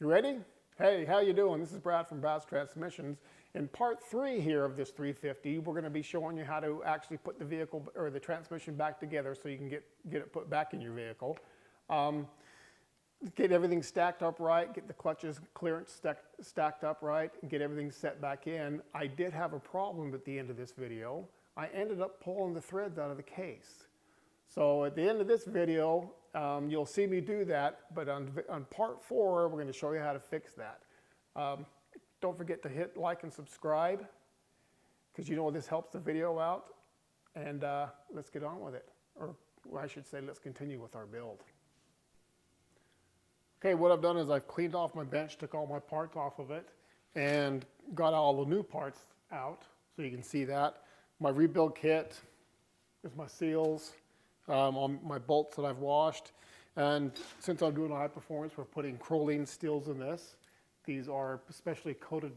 You ready? Hey, how you doing? This is Brad from Brad's Transmissions. In part 3 here of this 350, we're going to be showing you how to actually put the vehicle or the transmission back together so you can get it put back in your vehicle. Get everything stacked up right, get the clutches clearance stacked up right, and get everything set back in. I did have a problem at the end of this video. I ended up pulling the threads out of the case. So at the end of this video, you'll see me do that, but on part 4, we're going to show you how to fix that. Don't forget to hit like and subscribe, because you know this helps the video out. And let's get on with it. Or I should say, let's continue with our build. Okay, what I've done is I've cleaned off my bench, took all my parts off of it, and got all the new parts out, so you can see that. My rebuild kit is my seals, on my bolts that I've washed. And since I'm doing a high performance, we're putting Crolene steels in this. These are specially coated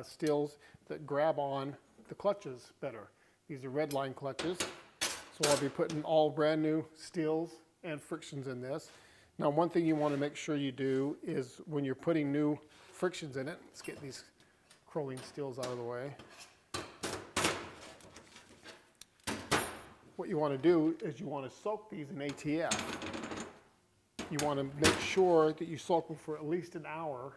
steels that grab on the clutches better. These are red line clutches. So I'll be putting all brand new steels and frictions in this. Now, one thing you want to make sure you do is when you're putting new frictions in it, let's get these Crolene steels out of the way. What you want to do is you want to soak these in ATF. You want to make sure that you soak them for at least an hour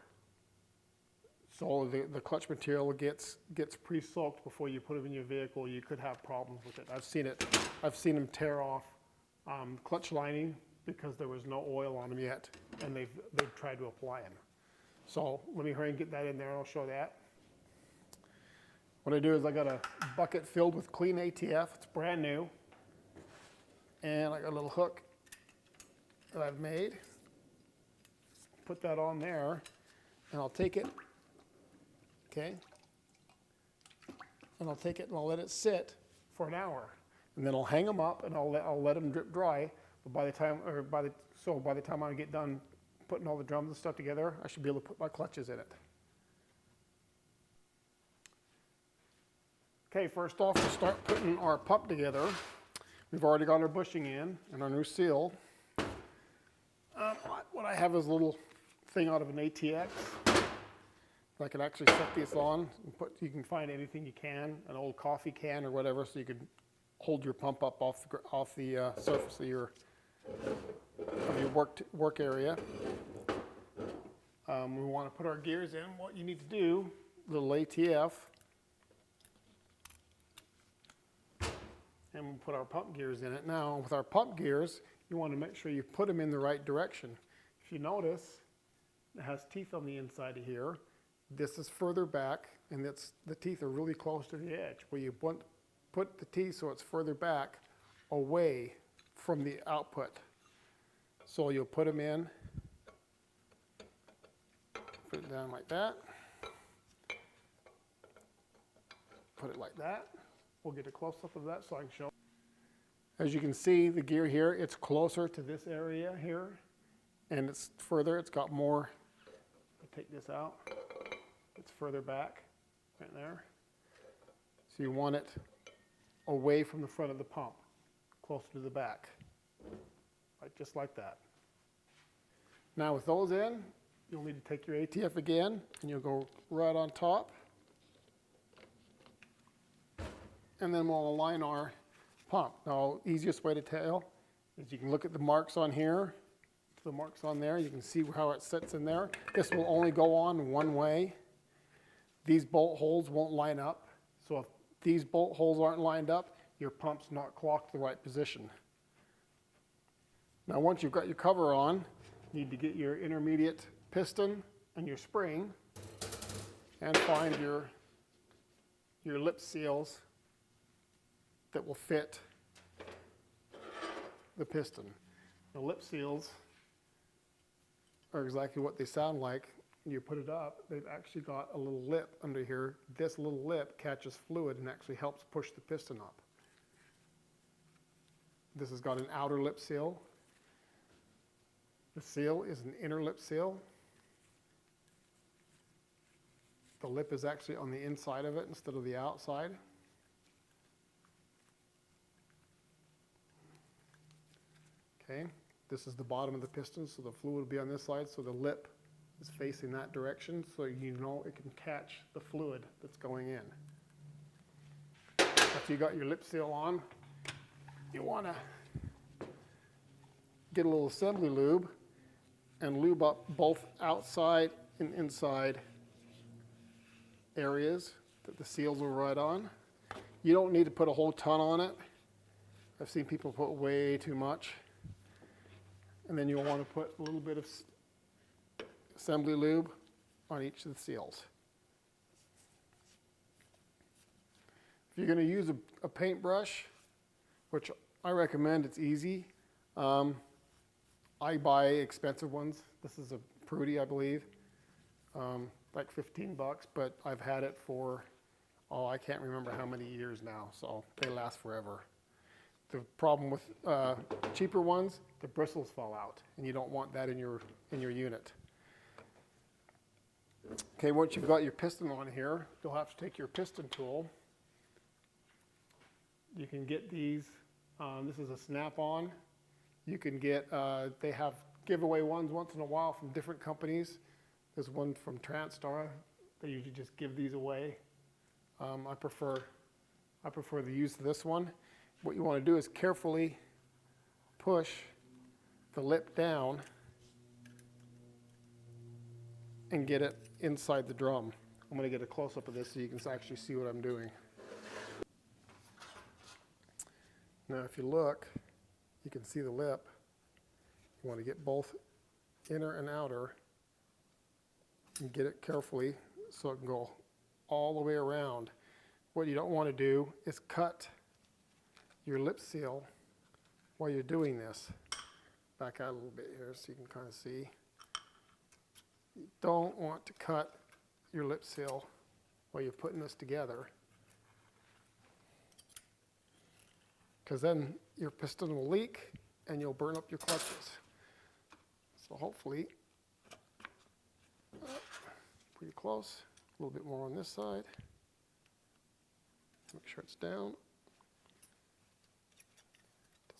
so the clutch material gets pre-soaked before you put them in your vehicle. You could have problems with it. I've seen them tear off clutch lining because there was no oil on them yet, and they've tried to apply them. So let me hurry and get that in there, and I'll show that. What I do is I got a bucket filled with clean ATF. It's brand new. And I got a little hook that I've made. Put that on there, and I'll take it, okay? And I'll take it and I'll let it sit for an hour. And then I'll hang them up and I'll let them drip dry. But by the time I get done putting all the drums and stuff together, I should be able to put my clutches in it. Okay, first off, we'll start putting our pump together. We've already got our bushing in and our new seal. What I have is a little thing out of an ATX. I can actually set this on and you can find anything you can, an old coffee can or whatever, so you can hold your pump up off the surface of your work area. We want to put our gears in. What you need to do, little ATF, and we'll put our pump gears in it. Now, with our pump gears, you want to make sure you put them in the right direction. If you notice, it has teeth on the inside of here. This is further back, and the teeth are really close to the edge. Where you want to put the teeth so it's further back, away from the output. So you'll put them in, put it down like that, put it like that. We'll get a close-up of that so I can show. As you can see, the gear here, it's closer to this area here, and it's further, it's got more. I'll take this out. It's further back, right there. So you want it away from the front of the pump, closer to the back, right, just like that. Now with those in, you'll need to take your ATF again, and you'll go right on top. And then we'll align our pump. Now, easiest way to tell is you can look at the marks on here, the marks on there. You can see how it sits in there. This will only go on one way. These bolt holes won't line up. So if these bolt holes aren't lined up, your pump's not clocked the right position. Now, once you've got your cover on, you need to get your intermediate piston and your spring and find your lip seals that will fit the piston. The lip seals are exactly what they sound like. You put it up, they've actually got a little lip under here. This little lip catches fluid and actually helps push the piston up. This has got an outer lip seal. The seal is an inner lip seal. The lip is actually on the inside of it instead of the outside. Okay, this is the bottom of the piston, so the fluid will be on this side, so the lip is facing that direction, so you know it can catch the fluid that's going in. After you got your lip seal on, you want to get a little assembly lube and lube up both outside and inside areas that the seals will ride on. You don't need to put a whole ton on it. I've seen people put way too much. And then you'll want to put a little bit of assembly lube on each of the seals. If you're going to use a paintbrush, which I recommend, it's easy. I buy expensive ones. This is a Prudy, I believe, like 15 bucks, but I've had it for, I can't remember how many years now, so they last forever. The problem with cheaper ones, the bristles fall out, and you don't want that in your unit. Okay, once you've got your piston on here, you'll have to take your piston tool. You can get these. This is a snap-on. You can get, they have giveaway ones once in a while from different companies. There's one from TransStar. They usually just give these away. I prefer the use of this one. What you want to do is carefully push the lip down and get it inside the drum. I'm going to get a close-up of this so you can actually see what I'm doing. Now if you look, you can see the lip. You want to get both inner and outer and get it carefully so it can go all the way around. What you don't want to do is cut your lip seal while you're doing this. Back out a little bit here so you can kind of see. You don't want to cut your lip seal while you're putting this together, because then your piston will leak and you'll burn up your clutches. So hopefully, pretty close, a little bit more on this side. Make sure it's down.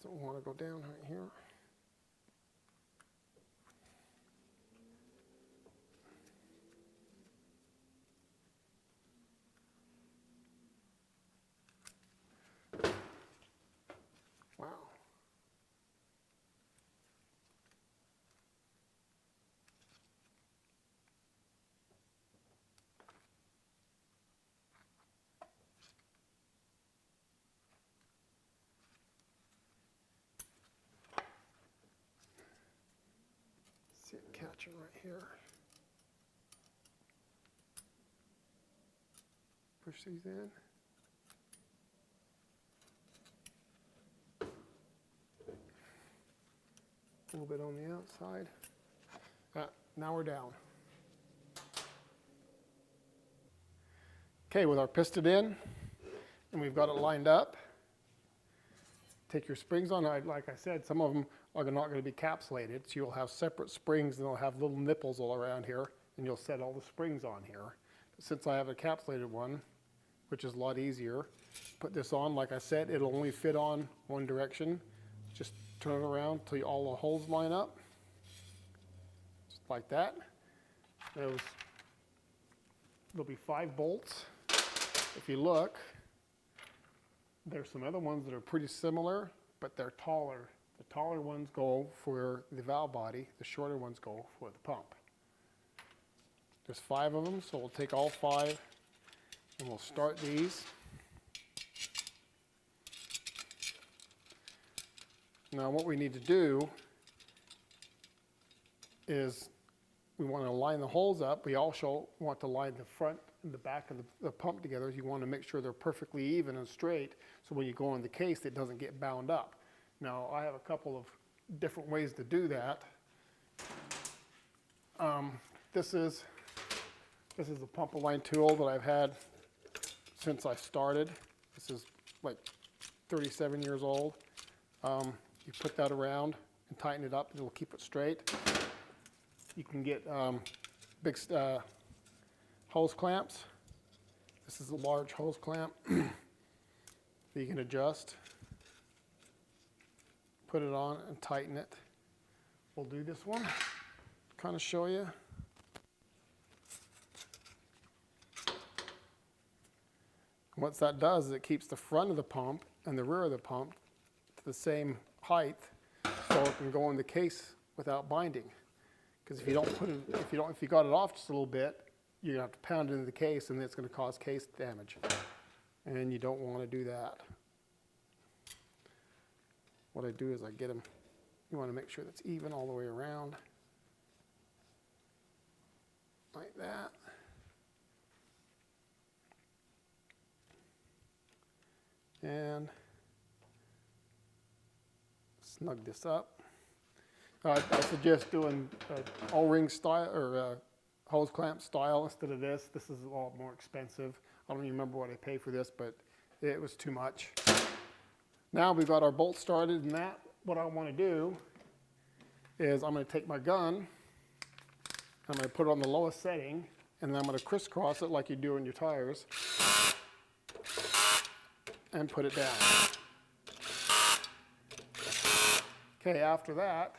Doesn't want to go down right here. Wow. See it catching right here. Push these in. A little bit on the outside. Now we're down. Okay, with our piston in, and we've got it lined up, take your springs on. Like I said, some of them are not going to be capsulated, so you'll have separate springs and they'll have little nipples all around here, and you'll set all the springs on here. But since I have a capsulated one, which is a lot easier, put this on. Like I said, it'll only fit on one direction. Just turn it around till all the holes line up, just like that. There'll be 5 bolts. If you look, there's some other ones that are pretty similar, but they're taller. The taller ones go for the valve body, the shorter ones go for the pump. There's 5 of them, so we'll take all 5 and we'll start these. Now what we need to do is we want to line the holes up. We also want to line the front and the back of the pump together. You want to make sure they're perfectly even and straight, so when you go in the case it doesn't get bound up. Now I have a couple of different ways to do that. This is a pump align tool that I've had since I started. This is like 37 years old. You put that around and tighten it up and it'll keep it straight. You can get big hose clamps. This is a large hose clamp that you can adjust. Put it on and tighten it. We'll do this one, kind of show you. And what that does is it keeps the front of the pump and the rear of the pump to the same height, so it can go in the case without binding. Because if you don't put it, if you got it off just a little bit, you're gonna have to pound it into the case, and it's gonna cause case damage. And you don't want to do that. What I do is I get them. You want to make sure that's even all the way around, like that. And snug this up. I suggest doing O-ring style or hose clamp style instead of this. This is a lot more expensive. I don't even remember what I paid for this, but it was too much. Now we've got our bolt started, and that, what I want to do is I'm going to take my gun, I'm going to put it on the lowest setting, and then I'm going to crisscross it like you do in your tires, and put it down. Okay, after that,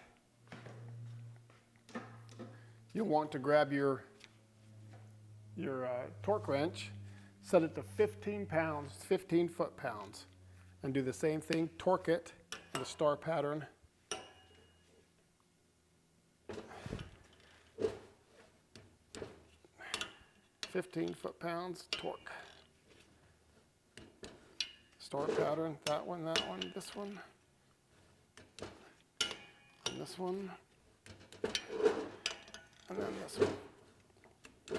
you'll want to grab your torque wrench, set it to 15 pounds, 15 foot-pounds, and do the same thing, torque it in a star pattern. "15 foot-pounds, torque. Star pattern, that one, this one, and this one, and then this one.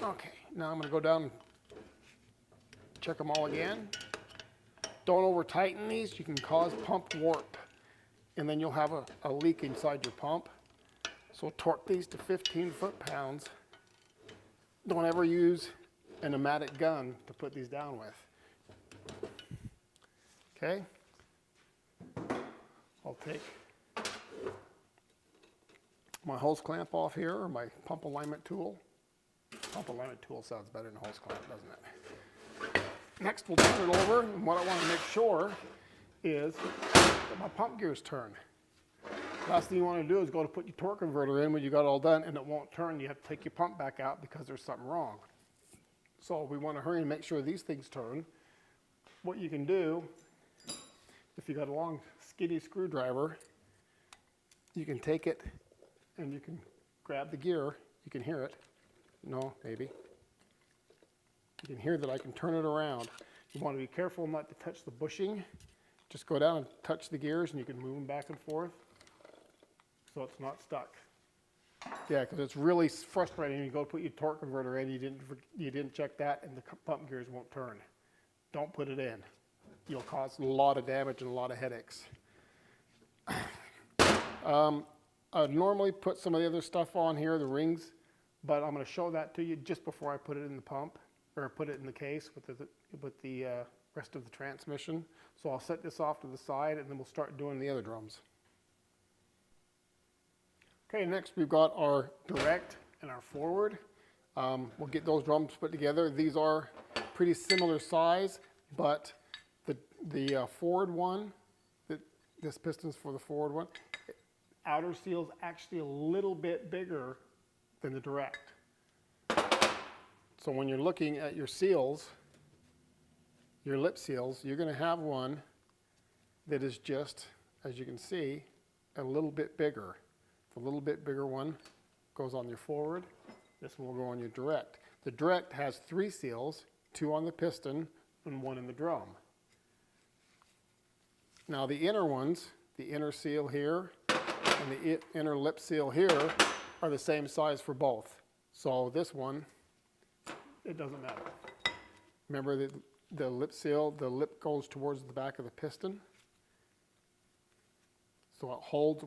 Okay, now I'm going to go down and check them all again. Don't over tighten these, you can cause pump warp, and then you'll have a leak inside your pump. So torque these to 15 foot-pounds. Don't ever use a pneumatic gun to put these down with. Okay? I'll take my hose clamp off here, or my pump alignment tool. Pump alignment tool sounds better than hose clamp, doesn't it? Next, we'll turn it over, and what I want to make sure is that my pump gears turn. Last thing you want to do is go to put your torque converter in when you got it all done, and it won't turn. You have to take your pump back out because there's something wrong. So we want to hurry and make sure these things turn. What you can do, if you got a long skinny screwdriver, you can take it and you can grab the gear. You can hear it. No, maybe. You can hear that I can turn it around. You want to be careful not to touch the bushing. Just go down and touch the gears, and you can move them back and forth so it's not stuck. Yeah, because it's really frustrating. You go put your torque converter in, you didn't check that, and the pump gears won't turn. Don't put it in. You'll cause a lot of damage and a lot of headaches. I normally put some of the other stuff on here, the rings, but I'm going to show that to you just before I put it in the pump, or put it in the case with the rest of the transmission. So I'll set this off to the side, and then we'll start doing the other drums. Okay, next we've got our direct and our forward. We'll get those drums put together. These are pretty similar size, but the forward one, this piston's for the forward one, outer seal's actually a little bit bigger than the direct. So when you're looking at your seals, your lip seals, you're going to have one that is just, as you can see, a little bit bigger. The little bit bigger one goes on your forward. This one will go on your direct. The direct has 3 seals, 2 on the piston and 1 in the drum. Now the inner ones, the inner seal here and the inner lip seal here, are the same size for both. So this one, it doesn't matter. Remember the lip seal, the lip goes towards the back of the piston. So it holds,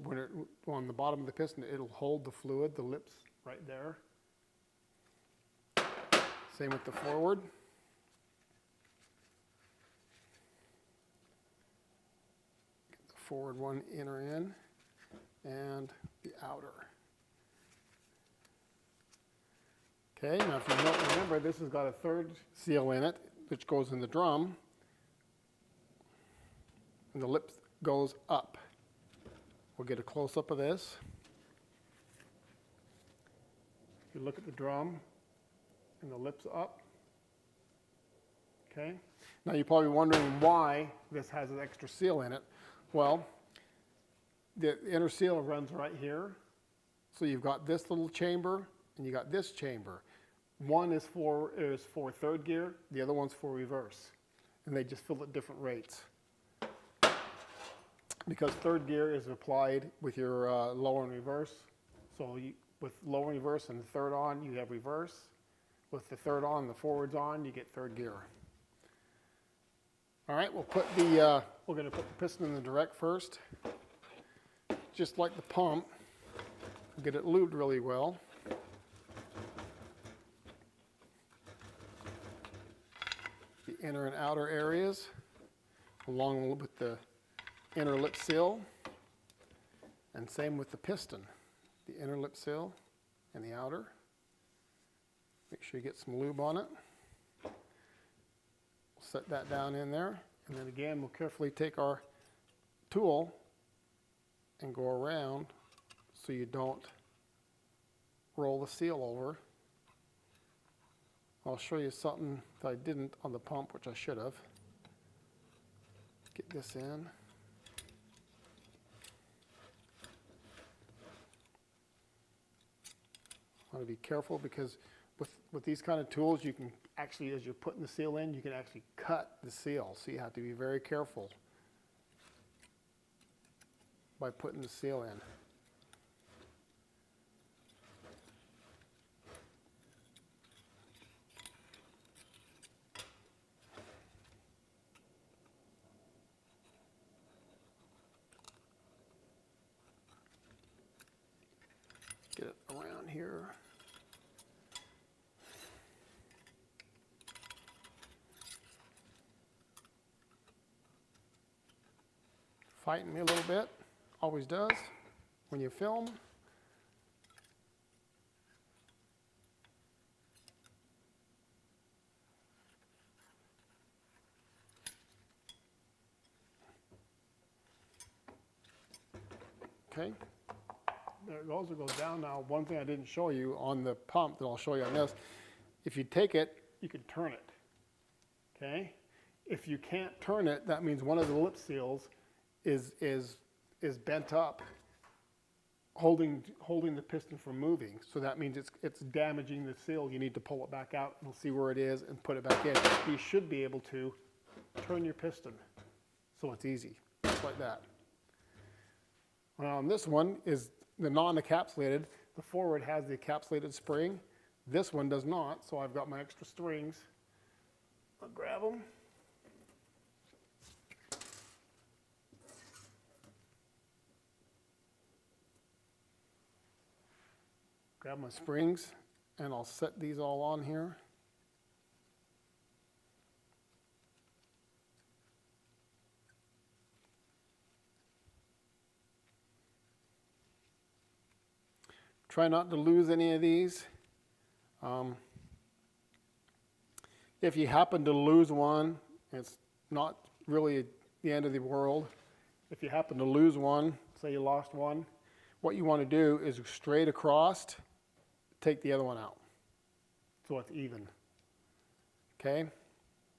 on the bottom of the piston, it'll hold the fluid, the lips right there. Same with the forward. Get the forward one inner in, and the outer. Okay, now if you don't remember, this has got a 3rd seal in it, which goes in the drum, and the lip goes up. We'll get a close-up of this. If you look at the drum and the lips up, Okay. Now you're probably wondering why this has an extra seal in it. Well, the inner seal runs right here. So you've got this little chamber and you got this chamber. One is for third gear, the other one's for reverse. And they just fill at different rates. Because third gear is applied with your lower and reverse. So with lower and reverse and the third on, you have reverse. With the third on, the forwards on, you get third gear. All right, we're going to put the piston in the direct first. Just like the pump, get it lubed really well. The inner and outer areas, along with the inner lip seal, and same with the piston. The inner lip seal and the outer. Make sure you get some lube on it. We'll set that down in there, and then again we'll carefully take our tool and go around so you don't roll the seal over. I'll show you something that I didn't on the pump, which I should have. Get this in. I want to be careful because with these kind of tools, you can actually, as you're putting the seal in, you can actually cut the seal. So you have to be very careful by putting the seal in. Get it around here. Fighting me a little bit, always does when you film. Okay, there it goes, it goes down now. One thing I didn't show you on the pump that I'll show you on this, if you take it, you can turn it, okay? If you can't turn it, that means one of the lip seals is bent up, holding the piston from moving. So that means it's damaging the seal. You need to pull it back out and see where it is and put it back in. You should be able to turn your piston, so it's easy, just like that. This one is the non-encapsulated. The forward has the encapsulated spring. This one does not, so I've got my extra strings. I'll grab them. Grab my springs, and I'll set these all on here. Try not to lose any of these. If you happen to lose one, it's not really the end of the world. If you happen to lose one, say you lost one, what you want to do is straight across, take the other one out, so it's even. Okay,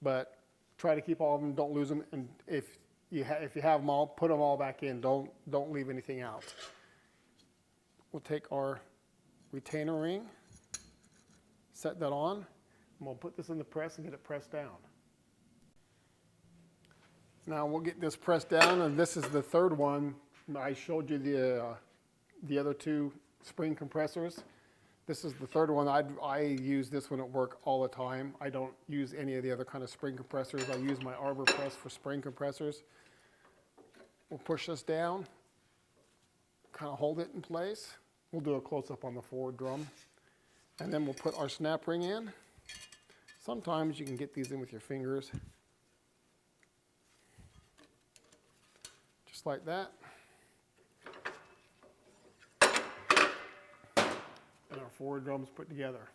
but try to keep all of them. Don't lose them, and if you have them all, put them all back in. Don't leave anything out. We'll take our retainer ring, set that on, and we'll put this in the press and get it pressed down. Now we'll get this pressed down, and this is the third one. I showed you the other two spring compressors. This is the third one. I use this one at work all the time. I don't use any of the other kind of spring compressors. I use my arbor press for spring compressors. We'll push this down, kind of hold it in place. We'll do a close-up on the forward drum. And then we'll put our snap ring in. Sometimes you can get these in with your fingers. Just like that. And our forward drum's put together.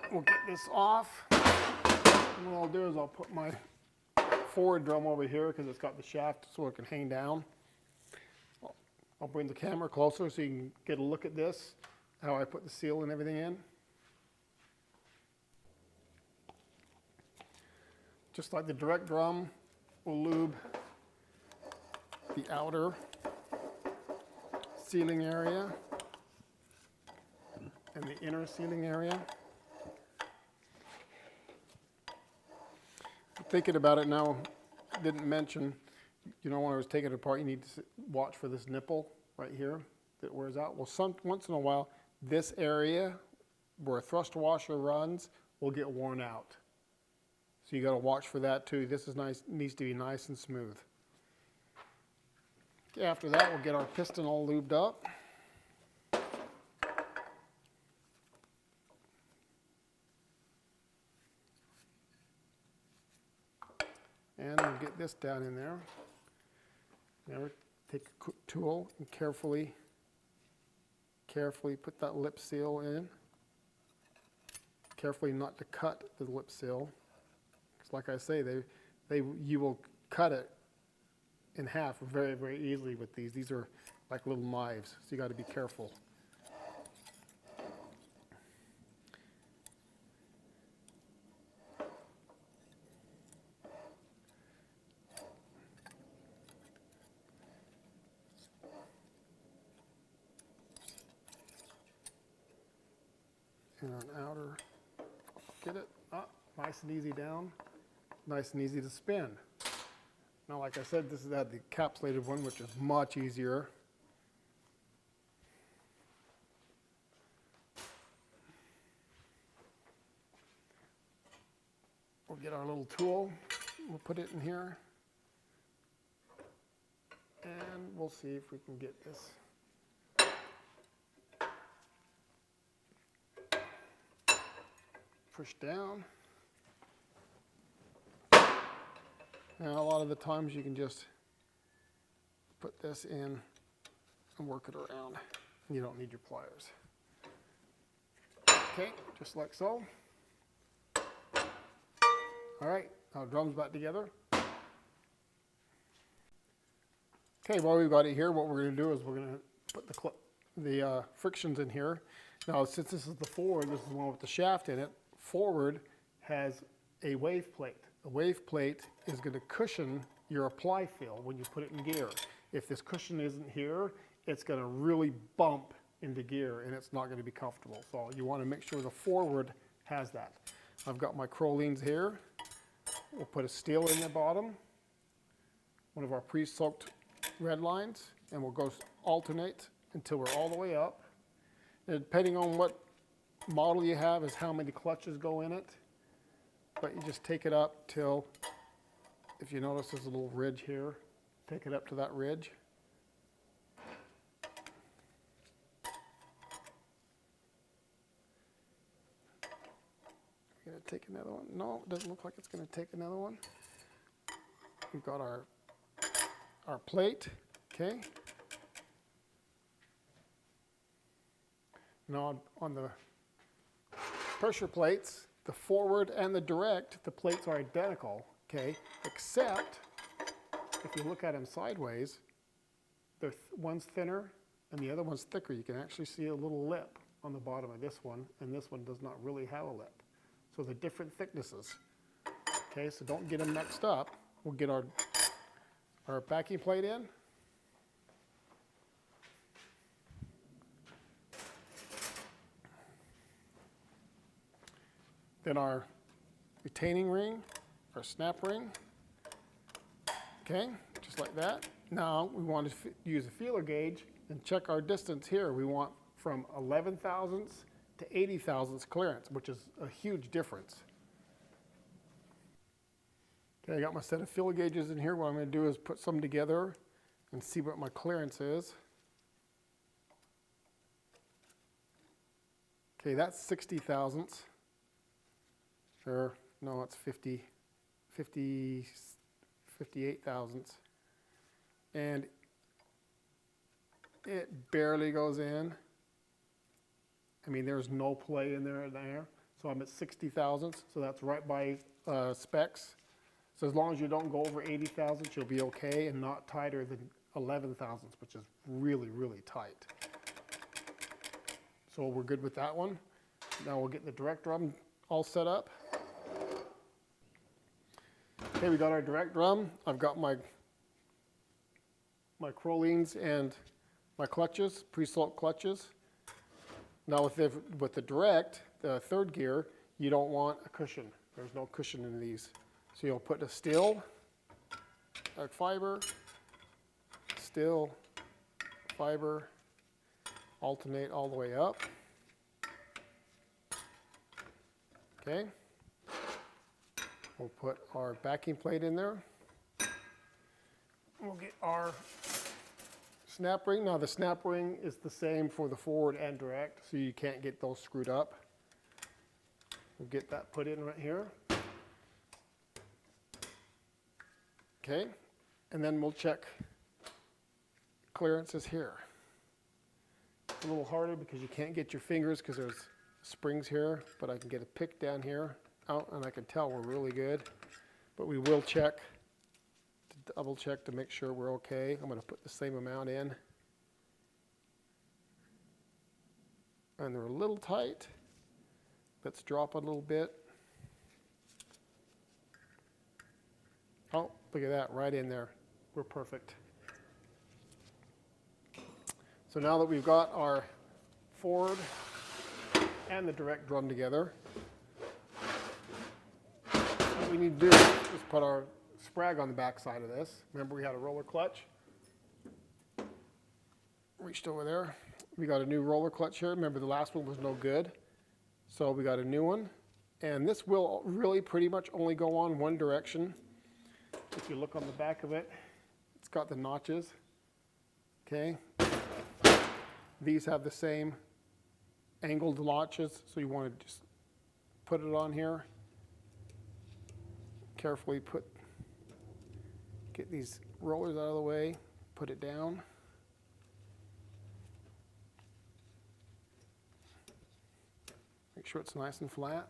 We'll get this off. And what I'll do is I'll put my forward drum over here because it's got the shaft so it can hang down. I'll bring the camera closer so you can get a look at this. how I put the seal and everything in. Just like the direct drum, we'll lube the outer sealing area and the inner sealing area. Thinking about it now, didn't mention, you know, when I was taking it apart, you need to watch for this nipple right here that wears out. Well, once in a while, this area where a thrust washer runs will get worn out. So you got to watch for that too. This is nice, needs to be nice and smooth. Okay, after that, we'll get our piston all lubed up. And we'll get this down in there. Now take a tool and carefully put that lip seal in. Carefully not to cut the lip seal. Because like I say, you will cut it in half very, very easily with these. These are like little knives, so you got to be careful. And an outer, get it up, nice and easy down, nice and easy to spin. Now, like I said, this is the encapsulated one, which is much easier. We'll get our little tool, we'll put it in here, and we'll see if we can get this. Push down. Now, a lot of the times you can just put this in and work it around. You don't need your pliers. Okay, just like so. All right, now drums back together. Okay, while we've got it here, what we're going to do is we're going to put the frictions in here. Now, since this is the forward, this is the one with the shaft in it. Forward has a wave plate. The wave plate is going to cushion your apply fill when you put it in gear. If this cushion isn't here, it's going to really bump into gear and it's not going to be comfortable. So you want to make sure the forward has that. I've got my Crolines here. We'll put a steel in the bottom, one of our pre-soaked red lines, and we'll go alternate until we're all the way up. And depending on what model you have is how many clutches go in it, but you just take it up till, if you notice there's a little ridge here, take it up to that ridge. Going to take another one. No, it doesn't look like it's going to take another one. We've got our plate, okay. Now on the pressure plates, the forward and the direct, the plates are identical, okay, except if you look at them sideways, one's thinner and the other one's thicker. You can actually see a little lip on the bottom of this one, and this one does not really have a lip. So they're different thicknesses. Okay, so don't get them mixed up. We'll get our backing plate in. Then our retaining ring, our snap ring, okay, just like that. Now we want to use a feeler gauge and check our distance here. We want from 11 thousandths to 80 thousandths clearance, which is a huge difference. Okay, I got my set of feeler gauges in here. What I'm going to do is put some together and see what my clearance is. Okay, that's 60 thousandths. Or, no, it's 58 thousandths. And it barely goes in. I mean, there's no play in there. So I'm at 60 thousandths, so that's right by specs. So as long as you don't go over 80 thousandths, you'll be okay, and not tighter than 11 thousandths, which is really, really tight. So we're good with that one. Now we'll get the direct drum all set up. Okay, we got our direct drum. I've got my Crolines and my clutches, pre-salt clutches. Now with the direct, the third gear, you don't want a cushion. There's no cushion in these. So you'll put a steel, a fiber, steel, fiber, alternate all the way up. Okay. We'll put our backing plate in there. We'll get our snap ring. Now the snap ring is the same for the forward and direct, so you can't get those screwed up. We'll get that put in right here. Okay, and then we'll check clearances here. It's a little harder because you can't get your fingers because there's springs here, but I can get a pick down here out and I can tell we're really good. But we will check, to double check to make sure we're okay. I'm going to put the same amount in. And they're a little tight. Let's drop a little bit. Oh, look at that, right in there. We're perfect. So now that we've got our forward and the direct drum together, what we need to do is put our Sprag on the back side of this. Remember we had a roller clutch? Reached over there. We got a new roller clutch here. Remember the last one was no good. So we got a new one. And this will really pretty much only go on one direction. If you look on the back of it, it's got the notches. Okay. These have the same angled notches, so you want to just put it on here. Carefully get these rollers out of the way, put it down. Make sure it's nice and flat.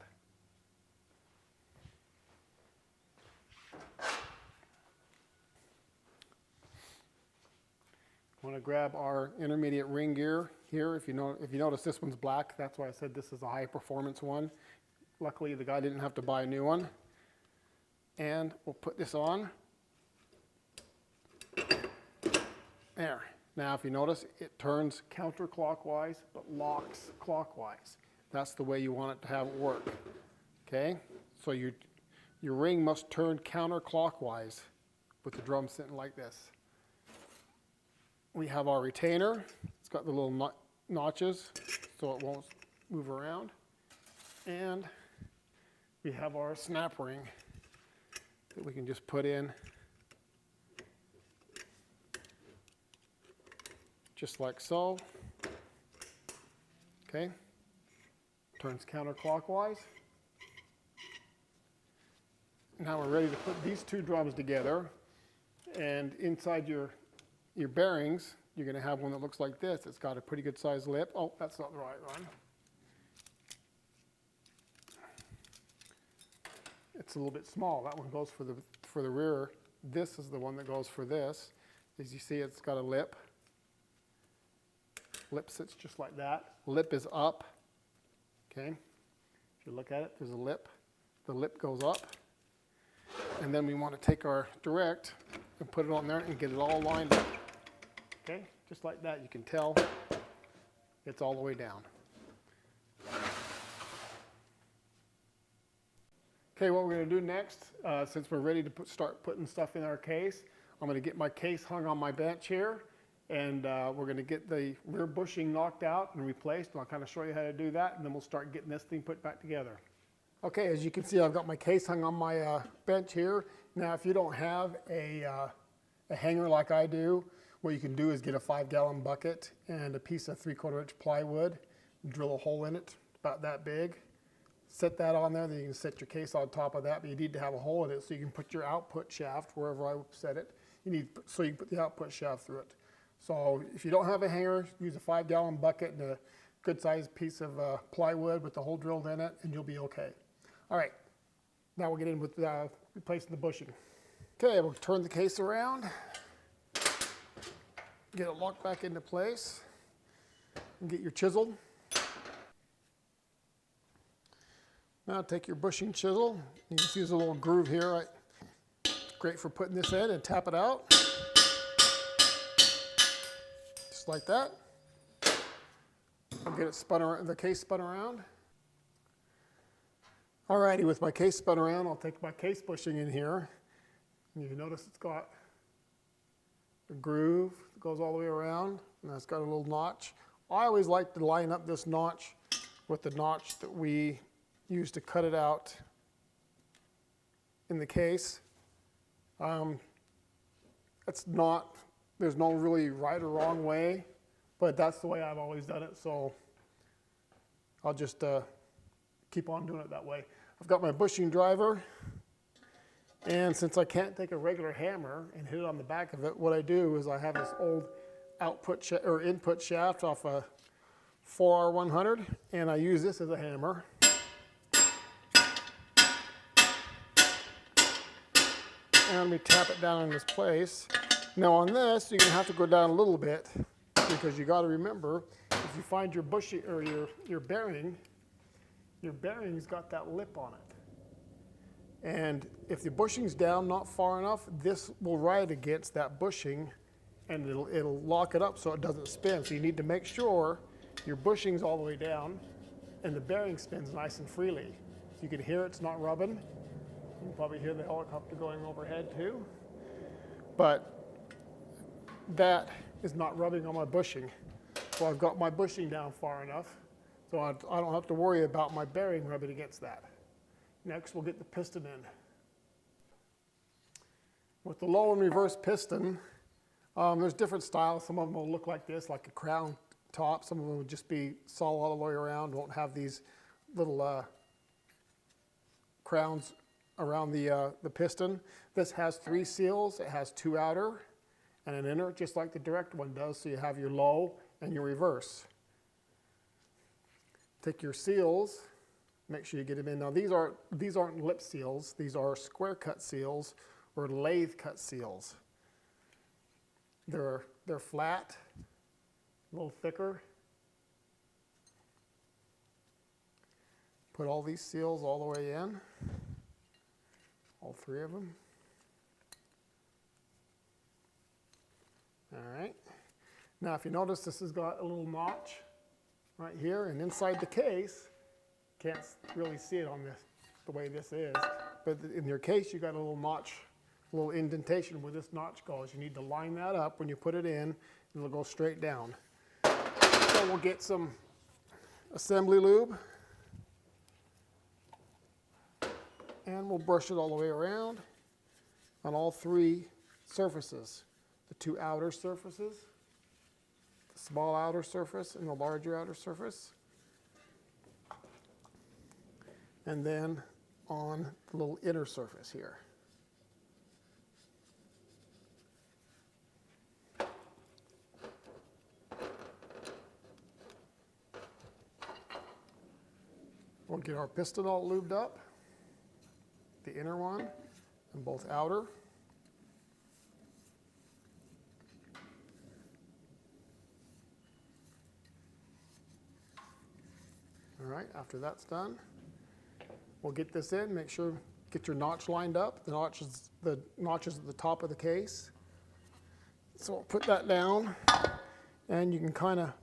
Want to grab our intermediate ring gear here. If you notice this one's black, that's why I said this is a high performance one. Luckily the guy didn't have to buy a new one. And we'll put this on. There. Now if you notice, it turns counterclockwise but locks clockwise. That's the way you want it to have it work. Okay? So your ring must turn counterclockwise with the drum sitting like this. We have our retainer. It's got the little notches so it won't move around. And we have our snap ring that we can just put in just like so. Okay. Turns counterclockwise. Now we're ready to put these two drums together, and inside your bearings, you're going to have one that looks like this. It's got a pretty good sized lip. Oh, that's not the right one. It's a little bit small. That one goes for the rear. This is the one that goes for this. As you see, it's got a lip. Lip sits just like that. Lip is up. Okay. If you look at it, there's a lip. The lip goes up. And then we want to take our direct and put it on there and get it all lined up. Okay, just like that, you can tell it's all the way down. Okay, what we're going to do next, since we're ready to start putting stuff in our case, I'm going to get my case hung on my bench here, and we're going to get the rear bushing knocked out and replaced, and I'll kind of show you how to do that, and then we'll start getting this thing put back together. Okay, as you can see, I've got my case hung on my bench here. Now, if you don't have a hanger like I do, what you can do is get a 5-gallon bucket and a piece of 3/4 inch plywood, drill a hole in it about that big, set that on there, then you can set your case on top of that, but you need to have a hole in it so you can put your output shaft wherever I set it. So you can put the output shaft through it. So if you don't have a hanger, use a 5-gallon bucket and a good sized piece of plywood with the hole drilled in it, and you'll be okay. All right, now we'll get in with replacing the bushing. Okay, we'll turn the case around, get it locked back into place, and get your chisel. Now take your bushing chisel. You can see there's a little groove here, right? Great for putting this in, and tap it out. Just like that. I'll get it spun around, the case spun around. Alrighty, with my case spun around, I'll take my case bushing in here. And you can notice it's got a groove that goes all the way around, and that's got a little notch. I always like to line up this notch with the notch that we use to cut it out in the case. It's not, there's no really right or wrong way, but that's the way I've always done it, so I'll just keep on doing it that way. I've got my bushing driver, and since I can't take a regular hammer and hit it on the back of it, what I do is I have this old input shaft off a 4R100, and I use this as a hammer. And we tap it down in this place. Now on this, you're going to have to go down a little bit, because you got to remember, if you find your bushing or your bearing's got that lip on it. And if the bushing's down not far enough, this will ride against that bushing, and it'll lock it up so it doesn't spin. So you need to make sure your bushing's all the way down and the bearing spins nice and freely. So you can hear it's not rubbing. You can probably hear the helicopter going overhead too. But that is not rubbing on my bushing. So I've got my bushing down far enough, so I don't have to worry about my bearing rubbing against that. Next, we'll get the piston in. With the low and reverse piston, there's different styles. Some of them will look like this, like a crown top. Some of them will just be solid all the way around, won't have these little crowns around the piston. This has 3 seals. It has 2 outer and an inner, just like the direct one does. So you have your low and your reverse. Take your seals, make sure you get them in. Now these aren't lip seals. These are square cut seals or lathe cut seals. They're flat, a little thicker. Put all these seals all the way in, all 3 of them. All right. Now if you notice, this has got a little notch right here, and inside the case, can't really see it on this, the way this is, but in your case, you got a little notch, a little indentation where this notch goes. You need to line that up when you put it in, and it'll go straight down. So we'll get some assembly lube, and we'll brush it all the way around on all 3 surfaces. The 2 outer surfaces, the small outer surface and the larger outer surface. And then on the little inner surface here. We'll get our piston all lubed up, the inner one and both outer. All right, after that's done, we'll get this in, make sure, get your notch lined up. The notches at the top of the case. So we'll put that down, and you can kind of,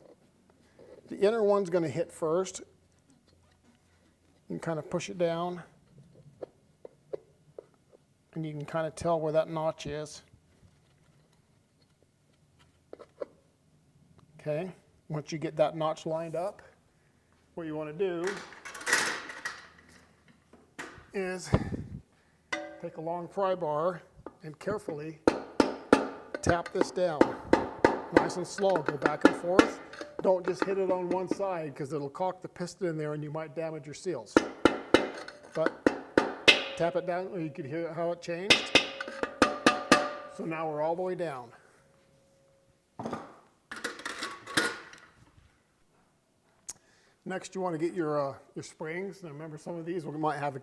the inner one's going to hit first. You can kind of push it down, and you can kind of tell where that notch is. Okay, once you get that notch lined up, what you want to do is take a long pry bar and carefully tap this down. Nice and slow, go back and forth. Don't just hit it on one side, because it'll caulk the piston in there and you might damage your seals. But tap it down, you can hear how it changed. So now we're all the way down. Next, you want to get your springs. Now remember, some of these we might have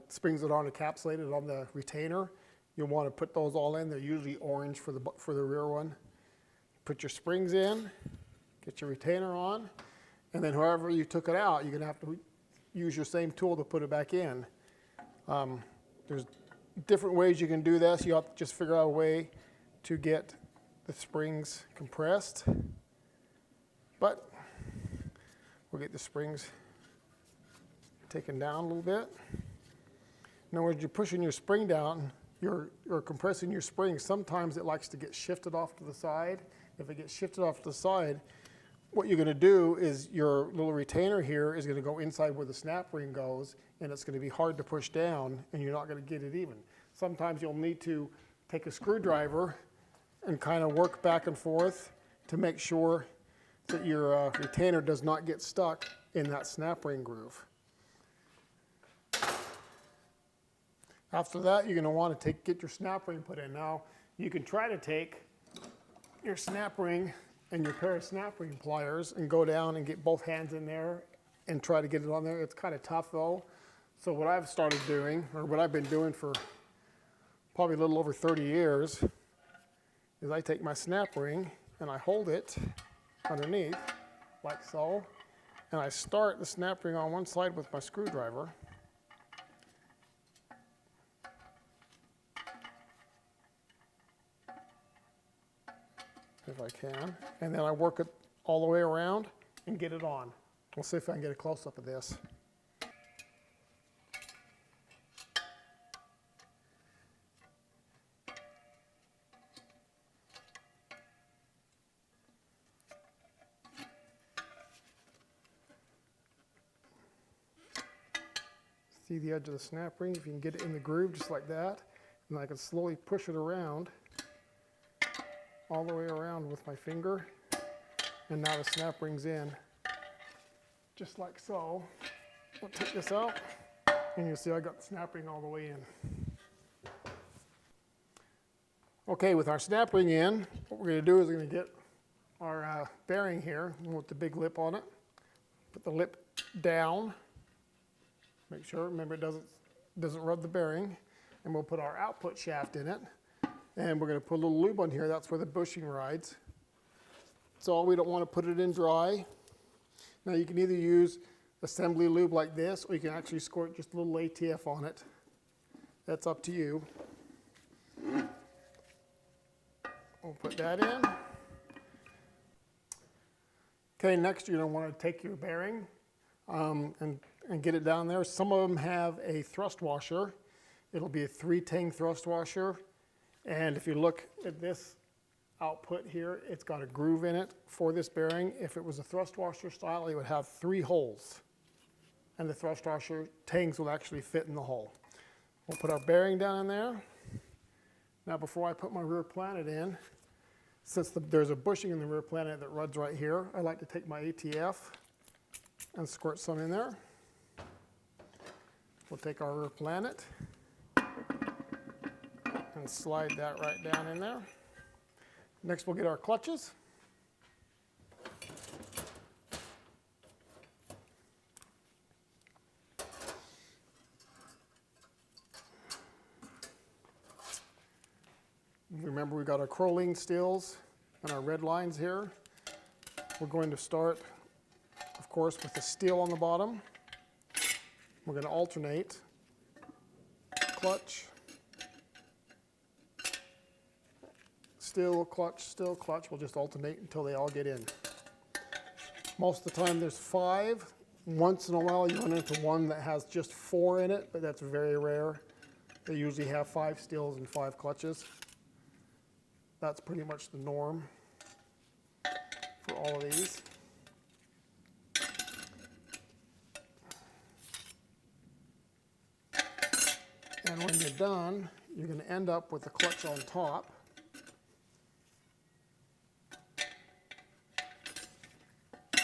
springs that aren't encapsulated on the retainer. You'll want to put those all in. They're usually orange for the rear one. Put your springs in, get your retainer on, and then however you took it out, you're going to have to use your same tool to put it back in. There's different ways you can do this. You have to just figure out a way to get the springs compressed. But we'll get the springs taken down a little bit. In other words, you're pushing your spring down, you're compressing your spring. Sometimes it likes to get shifted off to the side. If it gets shifted off to the side, what you're going to do is your little retainer here is going to go inside where the snap ring goes, and it's going to be hard to push down, and you're not going to get it even. Sometimes you'll need to take a screwdriver and kind of work back and forth to make sure that your retainer does not get stuck in that snap ring groove. After that, you're going to want to get your snap ring put in. Now, you can try to take your snap ring and your pair of snap ring pliers and go down and get both hands in there and try to get it on there. It's kind of tough though. So what I've started doing, or what I've been doing for probably a little over 30 years, is I take my snap ring and I hold it underneath like so, and I start the snap ring on one side with my screwdriver. If I can, and then I work it all the way around and get it on. We'll see if I can get a close-up of this. See the edge of the snap ring? If you can get it in the groove just like that, and I can slowly push it around all the way around with my finger, and now the snap ring's in, just like so. We'll take this out, and you'll see I got the snap ring all the way in. Okay, with our snap ring in, what we're going to do is we're going to get our bearing here with the big lip on it. Put the lip down. Make sure, remember, it doesn't rub the bearing, and we'll put our output shaft in it. And we're going to put a little lube on here. That's where the bushing rides. So we don't want to put it in dry. Now you can either use assembly lube like this, or you can actually squirt just a little ATF on it. That's up to you. We'll put that in. Okay, next you're going to want to take your bearing and get it down there. Some of them have a thrust washer. It'll be a 3-tang thrust washer. And if you look at this output here, it's got a groove in it for this bearing. If it was a thrust washer style, it would have 3 holes. And the thrust washer tangs will actually fit in the hole. We'll put our bearing down in there. Now before I put my rear planet in, since there's a bushing in the rear planet that runs right here, I like to take my ATF and squirt some in there. We'll take our rear planet and slide that right down in there. Next we'll get our clutches. Remember, we got our Crowling steels and our red lines here. We're going to start, of course, with the steel on the bottom. We're going to alternate clutch, steel, clutch, steel, clutch. We'll just alternate until they all get in. Most of the time there's 5. Once in a while you run into one that has just 4 in it, but that's very rare. They usually have 5 steels and 5 clutches. That's pretty much the norm for all of these. And when you're done, you're going to end up with the clutch on top.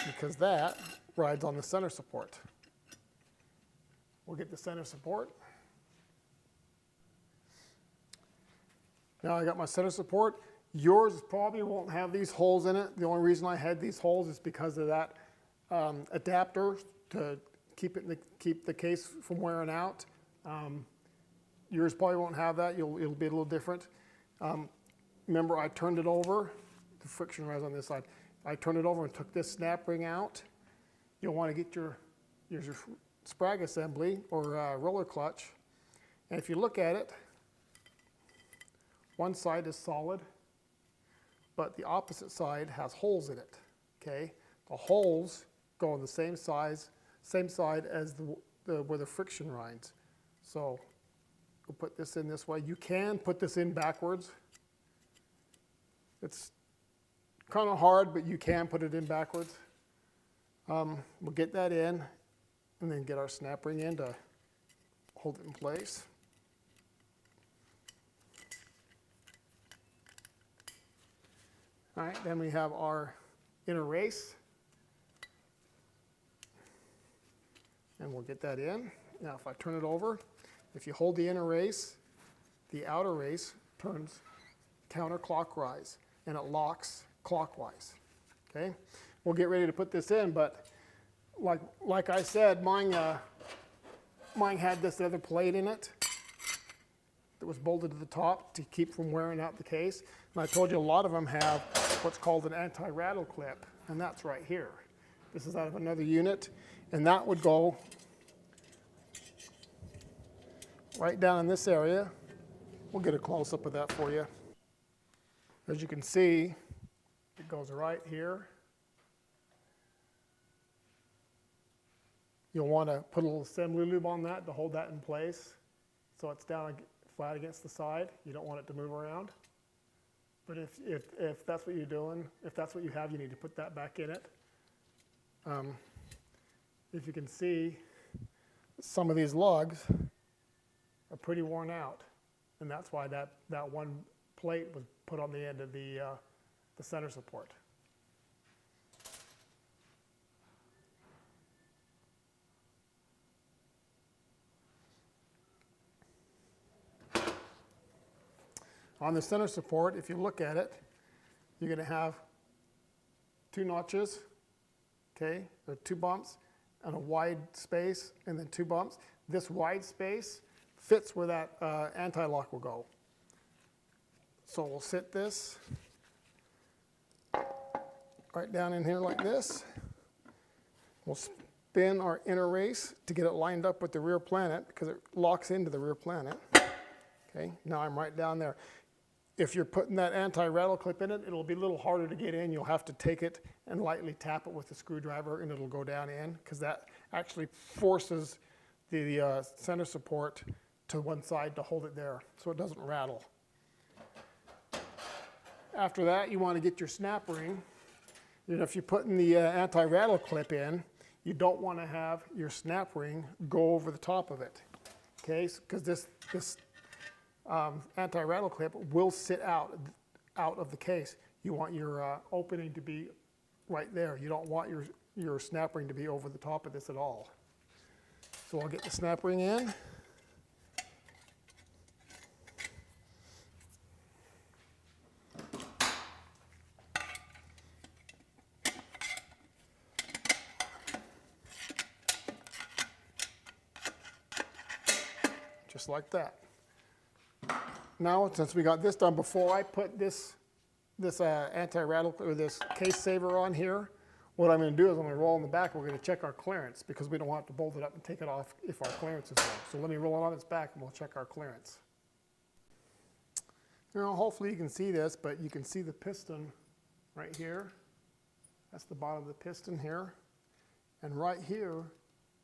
Because that rides on the center support. We'll get the center support. Now I got my center support. Yours probably won't have these holes in it. The only reason I had these holes is because of that adapter to keep the case from wearing out. Yours probably won't have that. It'll be a little different. Remember, I turned it over. The friction rise on this side. I turned it over and took this snap ring out. You'll want to get your Sprag assembly or roller clutch. And if you look at it, one side is solid, but the opposite side has holes in it. Okay, the holes go on the same side as where the friction runs. So we'll put this in this way. You can put this in backwards. It's kind of hard, but you can put it in backwards. We'll get that in and then get our snap ring in to hold it in place. All right, then we have our inner race. And we'll get that in. Now if I turn it over, if you hold the inner race, the outer race turns counterclockwise and it locks clockwise. Okay, we'll get ready to put this in, but like I said, mine had this other plate in it that was bolted to the top to keep from wearing out the case. And I told you a lot of them have what's called an anti-rattle clip, and that's right here. This is out of another unit, and that would go right down in this area. We'll get a close-up of that for you. As you can see, it goes right here. You'll want to put a little assembly lube on that to hold that in place so it's down flat against the side. You don't want it to move around. But if that's what you're doing, if that's what you have, you need to put that back in it. If you can see, some of these lugs are pretty worn out, and that's why that one plate was put on the end of the center support. On the center support, if you look at it, you're going to have 2 notches, okay, or 2 bumps, and a wide space, and then 2 bumps. This wide space fits where that anti-lock will go. So we'll sit this right down in here like this. We'll spin our inner race to get it lined up with the rear planet because it locks into the rear planet. Okay, now I'm right down there. If you're putting that anti-rattle clip in it, it'll be a little harder to get in. You'll have to take it and lightly tap it with a screwdriver and it'll go down in because that actually forces the center support to one side to hold it there so it doesn't rattle. After that, you want to get your snap ring. You know, if you're putting the anti-rattle clip in, you don't want to have your snap ring go over the top of it, okay? Because this anti-rattle clip will sit out of the case. You want your opening to be right there. You don't want your snap ring to be over the top of this at all. So I'll get the snap ring in. Just like that. Now, since we got this done, before I put this anti-rattle or this case saver on here, what I'm going to do is I'm going to roll in the back. We're going to check our clearance because we don't want to bolt it up and take it off if our clearance is low. So let me roll it on its back and we'll check our clearance. You know, hopefully you can see this, but you can see the piston right here. That's the bottom of the piston here, and right here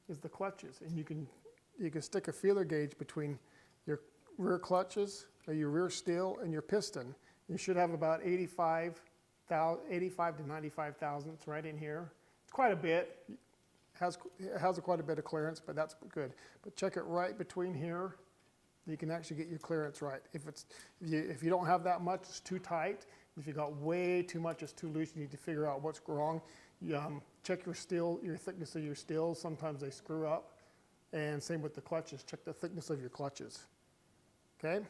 is the clutches, and you can stick a feeler gauge between your rear clutches or your rear steel and your piston. You should have about 85 to 95 thousandths right in here. It's quite a bit. It has quite a bit of clearance, but that's good. But check it right between here. You can actually get your clearance right. If you don't have that much, it's too tight. If you got way too much, it's too loose. You need to figure out what's wrong. Check your steel, your thickness of your steels. Sometimes they screw up. And same with the clutches. Check the thickness of your clutches. Okay?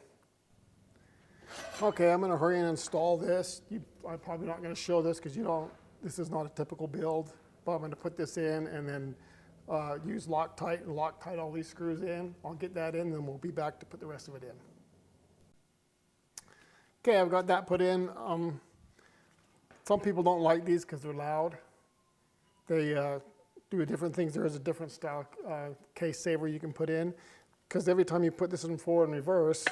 Okay, I'm going to hurry and install this. I'm probably not going to show this because this is not a typical build. But I'm going to put this in and then use Loctite and Loctite all these screws in. I'll get that in, then we'll be back to put the rest of it in. Okay, I've got that put in. Some people don't like these because they're loud. They do different things. There is a different style case saver you can put in, because every time you put this in forward and reverse,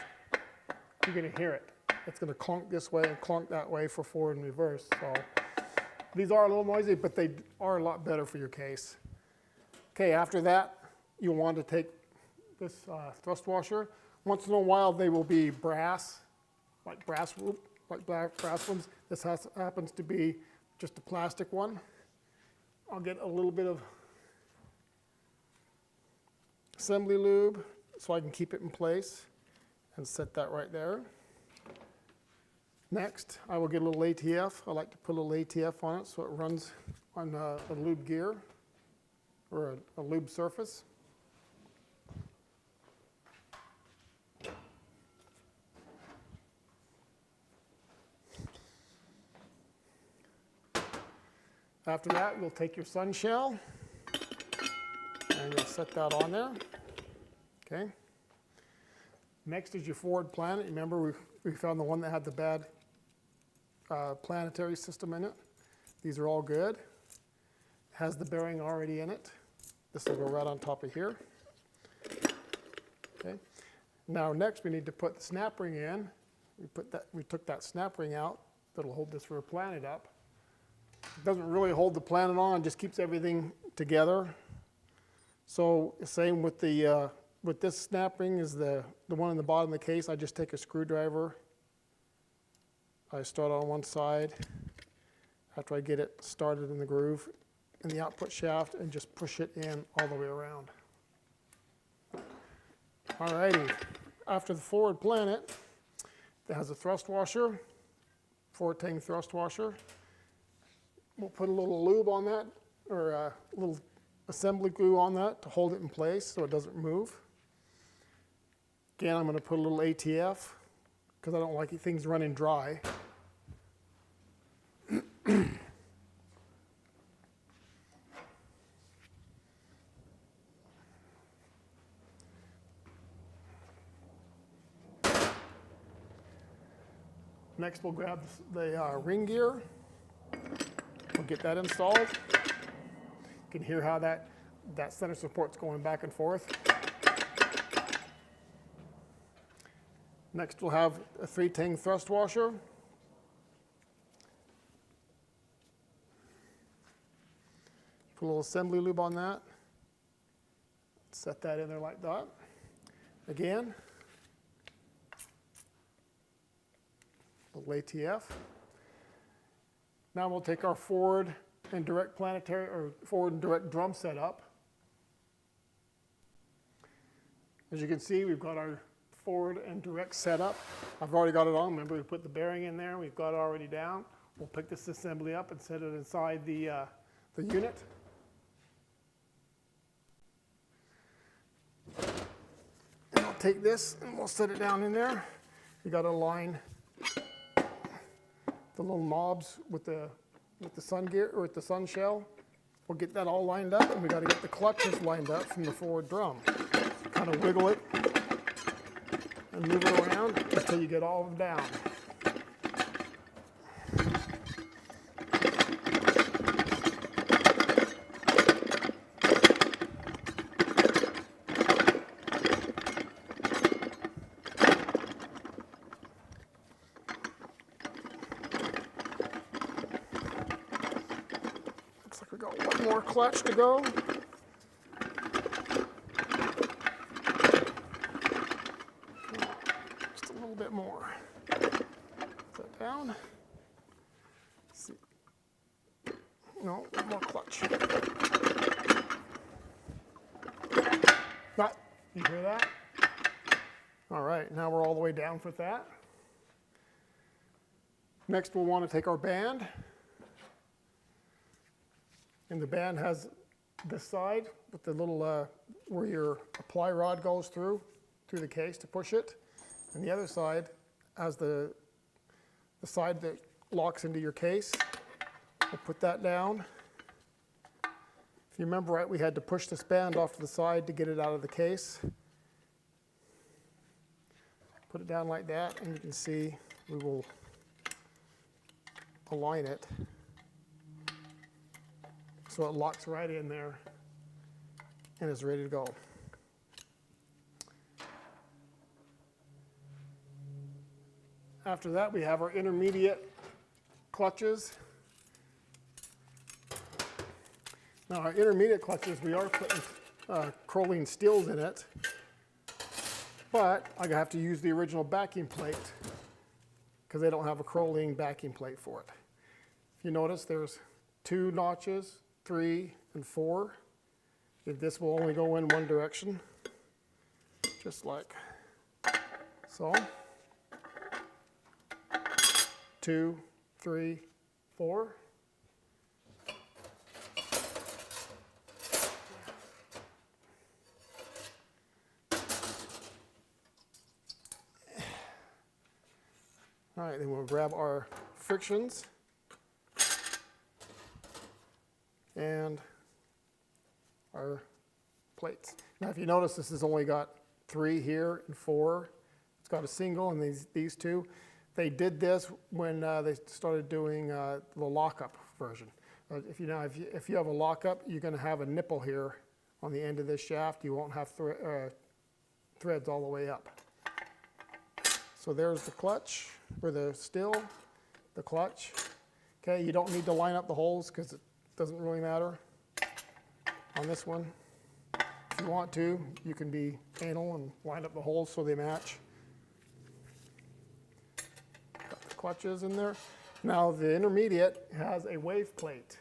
you're going to hear it. It's going to clunk this way and clunk that way for forward and reverse. So these are a little noisy, but they are a lot better for your case. Okay, after that, you'll want to take this thrust washer. Once in a while, they will be brass, like brass ones. This happens to be just a plastic one. I'll get a little bit of assembly lube so I can keep it in place and set that right there. Next, I will get a little ATF. I like to put a little ATF on it so it runs on a lube gear or a lube surface. After that, you'll take your sun shell and you'll set that on there. Okay. Next is your forward planet. Remember, we found the one that had the bad planetary system in it. These are all good. It has the bearing already in it. This will go right on top of here. Okay. Now next we need to put the snap ring in. We took that snap ring out that'll hold this rear planet up. It doesn't really hold the planet on, it just keeps everything together. So same with the with this snap ring is the one in the bottom of the case. I just take a screwdriver. I start on one side after I get it started in the groove in the output shaft and just push it in all the way around. Alrighty, after the forward planet, it has a thrust washer, 4-tang thrust washer. We'll put a little lube on that, or a little assembly glue on that to hold it in place so it doesn't move. Again, I'm going to put a little ATF because I don't like things running dry. Next, we'll grab the ring gear. We'll get that installed. You can hear how that center support's going back and forth. Next, we'll have a 3-tang thrust washer. Put a little assembly lube on that. Set that in there like that. Again, a little ATF. Now we'll take our forward and direct planetary, or forward and direct drum setup. As you can see, we've got our forward and direct setup. I've already got it on. Remember, we put the bearing in there. We've got it already down. We'll pick this assembly up and set it inside the unit. And I'll take this and we'll set it down in there. You got to line the little knobs with the sun gear, or with the sun shell. We'll get that all lined up, and we got to get the clutches lined up from the forward drum. Kind of wiggle it and move it around until you get all of them down. We got one more clutch to go. Just a little bit more. Put that down. Let's see. No, one more clutch. Not, you hear that? All right, now we're all the way down for that. Next, we'll want to take our band. And the band has this side with the little, where your apply rod goes through the case to push it. And the other side has the side that locks into your case. We'll put that down. If you remember right, we had to push this band off to the side to get it out of the case. Put it down like that, and you can see we will align it so it locks right in there. and it's ready to go. After that, we have our intermediate clutches. Now, our intermediate clutches, we are putting Crolene steels in it, but I have to use the original backing plate because they don't have a Crolene backing plate for it. If you notice, there's 2 notches, 3 and 4. This will only go in one direction, just like so. 2, 3, 4. All right, then we'll grab our frictions and our plates. Now, if you notice, this has only got 3 here and 4. It's got a single and these 2. They did this when they started doing the lockup version. If you have a lockup, you're going to have a nipple here on the end of this shaft. You won't have threads all the way up. So there's the clutch, or the still, the clutch. Okay, you don't need to line up the holes because it doesn't really matter on this one. If you want to, you can be anal and line up the holes so they match. Got the clutches in there. Now the intermediate has a wave plate.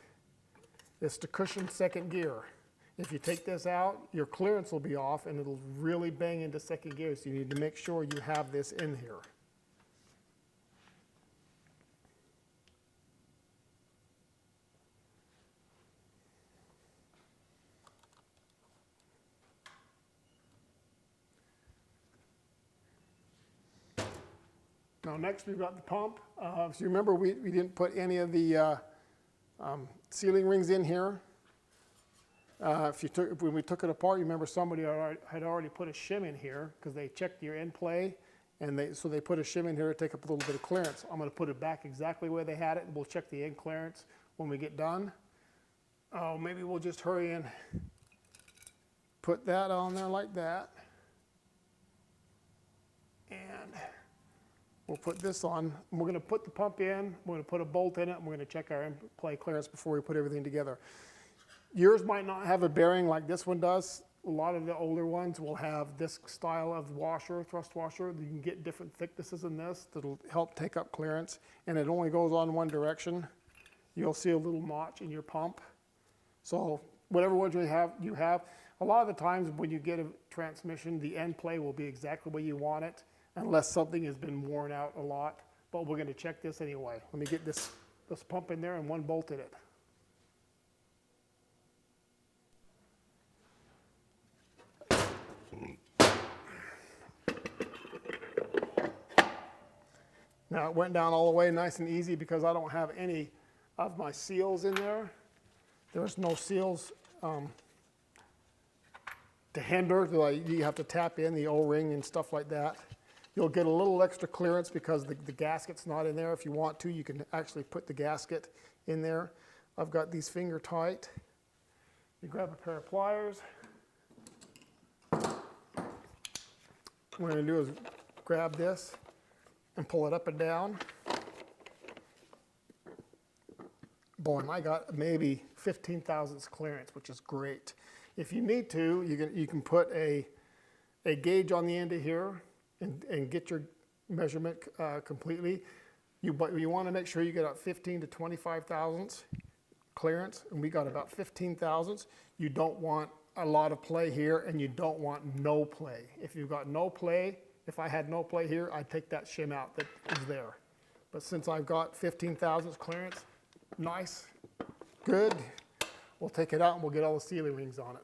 It's to cushion second gear. If you take this out, your clearance will be off and it'll really bang into second gear, so you need to make sure you have this in here. Now next we've got the pump. So you remember we didn't put any of the sealing rings in here. When we took it apart, you remember somebody had already put a shim in here because they checked your end play, and so they put a shim in here to take up a little bit of clearance. I'm going to put it back exactly where they had it, and we'll check the end clearance when we get done. Maybe we'll just hurry and put that on there like that, and we'll put this on. We're going to put the pump in, we're going to put a bolt in it, and we're going to check our end play clearance before we put everything together. Yours might not have a bearing like this one does. A lot of the older ones will have this style of washer, thrust washer. You can get different thicknesses in this that'll help take up clearance, and it only goes on one direction. You'll see a little notch in your pump. So whatever ones you have, a lot of the times when you get a transmission, the end play will be exactly where you want it, unless something has been worn out a lot. But we're going to check this anyway. Let me get this pump in there and one bolt in it. Now it went down all the way nice and easy because I don't have any of my seals in there. There's no seals to hinder. You have to tap in the O-ring and stuff like that. You'll get a little extra clearance because the gasket's not in there. If you want to, you can actually put the gasket in there. I've got these finger tight. You grab a pair of pliers. What we're going to do is grab this and pull it up and down. Boy, I got maybe 15 thousandths clearance, which is great. If you need to, you can put a gauge on the end of here and get your measurement completely. But you want to make sure you get about 15 to 25 thousandths clearance, and we got about 15 thousandths. You don't want a lot of play here, and you don't want no play. If you've got no play, if I had no play here, I'd take that shim out that is there. But since I've got 15 thousandths clearance, nice, good, we'll take it out and we'll get all the sealing rings on it.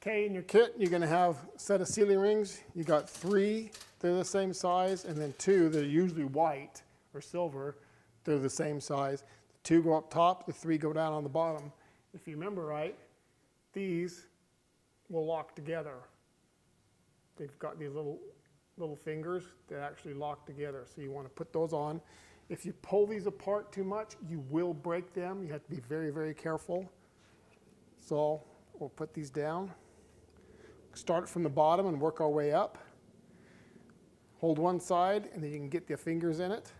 Okay, in your kit, you're going to have a set of sealing rings. You got 3, they're the same size, and then 2, they're usually white or silver, they're the same size. The 2 go up top, the 3 go down on the bottom. If you remember right, these will lock together. They've got these little fingers that actually lock together. So you want to put those on. If you pull these apart too much, you will break them. You have to be very, very careful. So we'll put these down. Start from the bottom and work our way up. Hold one side, and then you can get the fingers in it.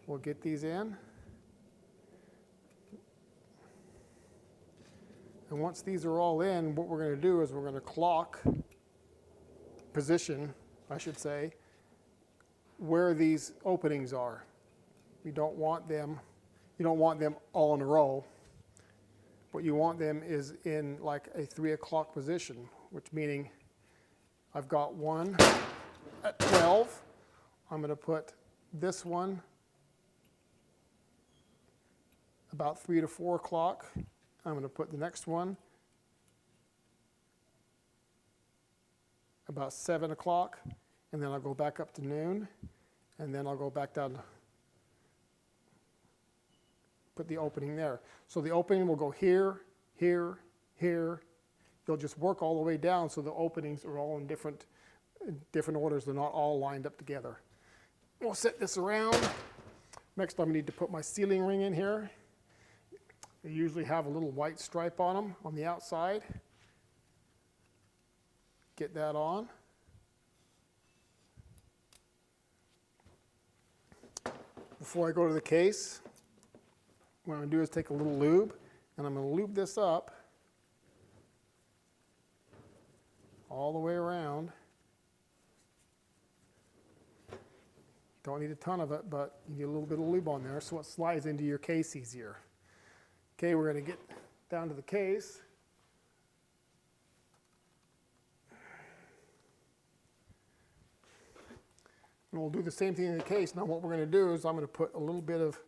We'll get these in. And once these are all in, what we're going to do is we're going to clock position, I should say, where these openings are. You don't want them all in a row. What you want them is in like a 3 o'clock position, which meaning I've got one at 12. I'm going to put this one about 3 to 4 o'clock. I'm going to put the next one about 7 o'clock, and then I'll go back up to noon, and then I'll go back down, put the opening there. So the opening will go here, here, here. You'll just work all the way down so the openings are all in different orders. They're not all lined up together. We'll set this around. Next, I need to put my sealing ring in here. They usually have a little white stripe on them on the outside. Get that on. Before I go to the case, what I'm going to do is take a little lube, and I'm going to lube this up all the way around. Don't need a ton of it, but you need a little bit of lube on there so it slides into your case easier. Okay, we're going to get down to the case. And we'll do the same thing in the case. Now what we're going to do is I'm going to put a little bit of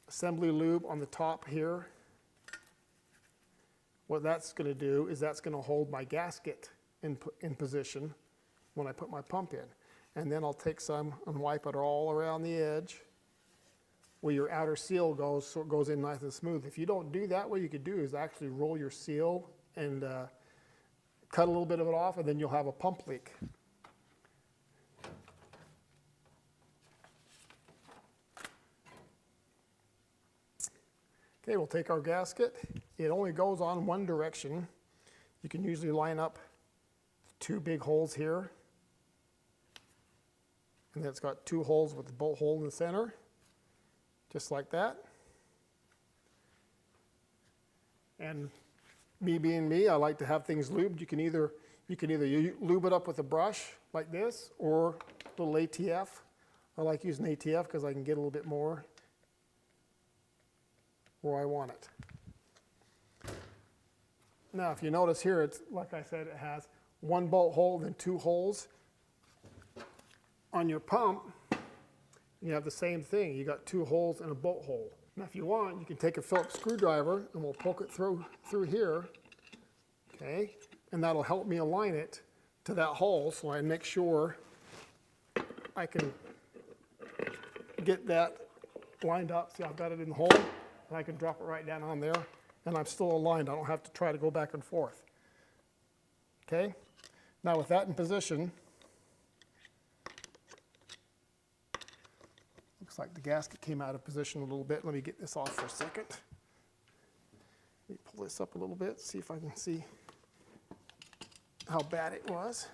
assembly lube on the top here. What that's going to do is that's going to hold my gasket in position when I put my pump in. And then I'll take some and wipe it all around the edge where your outer seal goes, so it goes in nice and smooth. If you don't do that, what you could do is actually roll your seal and cut a little bit of it off, and then you'll have a pump leak. Okay, we'll take our gasket. It only goes on one direction. You can usually line up 2 big holes here. And then it's got 2 holes with the bolt hole in the center, just like that. And me being me, I like to have things lubed. You can either lube it up with a brush like this, or a little ATF. I like using ATF because I can get a little bit more where I want it. Now, if you notice here, it's like I said, it has 1 bolt hole, then 2 holes. On your pump, you have the same thing. You got 2 holes and a bolt hole. Now, if you want, you can take a Phillips screwdriver and we'll poke it through here, okay? And that'll help me align it to that hole, so I make sure I can get that lined up. See, I've got it in the hole, and I can drop it right down on there, and I'm still aligned. I don't have to try to go back and forth. Okay? Now, with that in position, looks like the gasket came out of position a little bit. Let me get this off for a second. Let me pull this up a little bit, see if I can see how bad it was.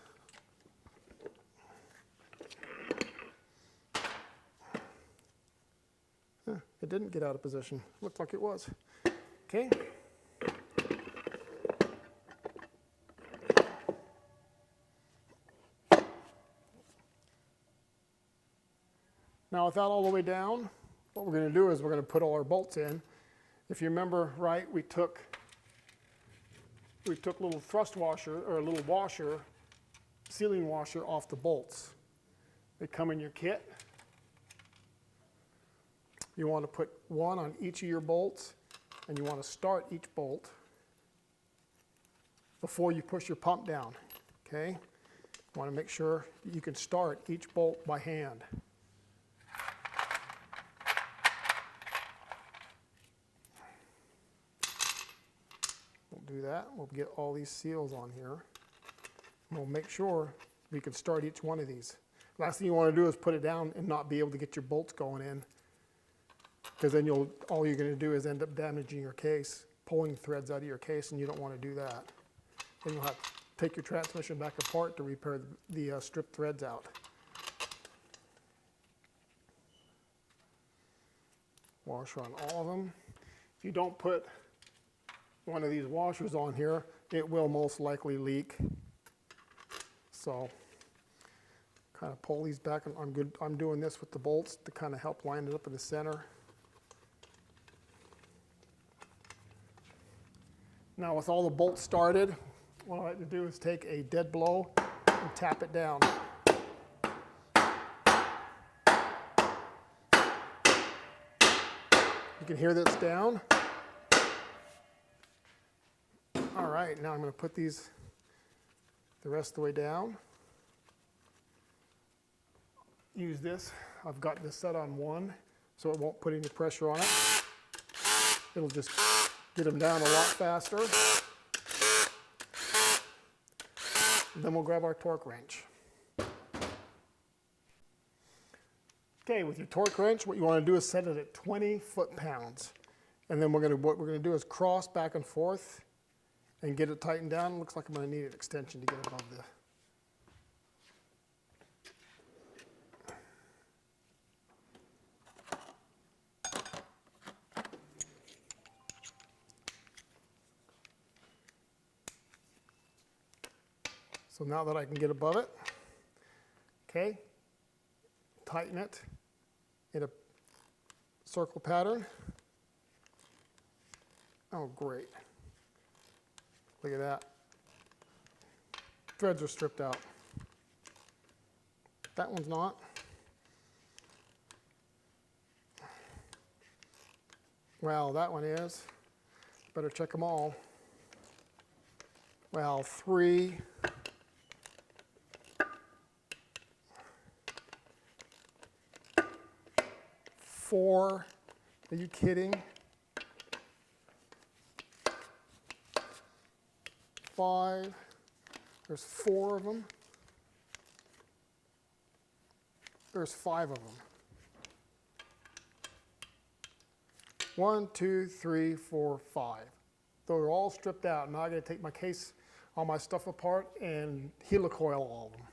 It didn't get out of position. Looked like it was. Okay. Now, with that all the way down, what we're going to do is we're going to put all our bolts in. If you remember right, we took a little thrust washer, or a little washer, sealing washer off the bolts. They come in your kit. You want to put 1 on each of your bolts, and you want to start each bolt before you push your pump down. Okay? You want to make sure you can start each bolt by hand. Do that. We'll get all these seals on here. And we'll make sure we can start each one of these. Last thing you want to do is put it down and not be able to get your bolts going in, because then all you're going to do is end up damaging your case, pulling threads out of your case, and you don't want to do that. Then you'll have to take your transmission back apart to repair the stripped threads out. Washer on all of them. If you don't put one of these washers on here, it will most likely leak. So kind of pull these back, and I'm doing this with the bolts to kind of help line it up in the center. Now with all the bolts started, what I like to do is take a dead blow and tap it down. You can hear that it's down. All right, now I'm going to put these the rest of the way down. Use this. I've got this set on 1, so it won't put any pressure on it. It'll just get them down a lot faster. And then we'll grab our torque wrench. Okay, with your torque wrench, what you want to do is set it at 20 foot-pounds. And then what we're going to do is cross back and forth and get it tightened down. It looks like I'm going to need an extension to get it above the... So now that I can get above it, okay, tighten it in a circle pattern. Oh, great. Look at that. Threads are stripped out. That one's not. Well, that one is. Better check them all. Well, 3. 4. Are you kidding? 5. There's 4 of them. There's 5 of them. 1, 2, 3, 4, 5. They're all stripped out. Now I got to take my case, all my stuff apart, and helicoil all of them.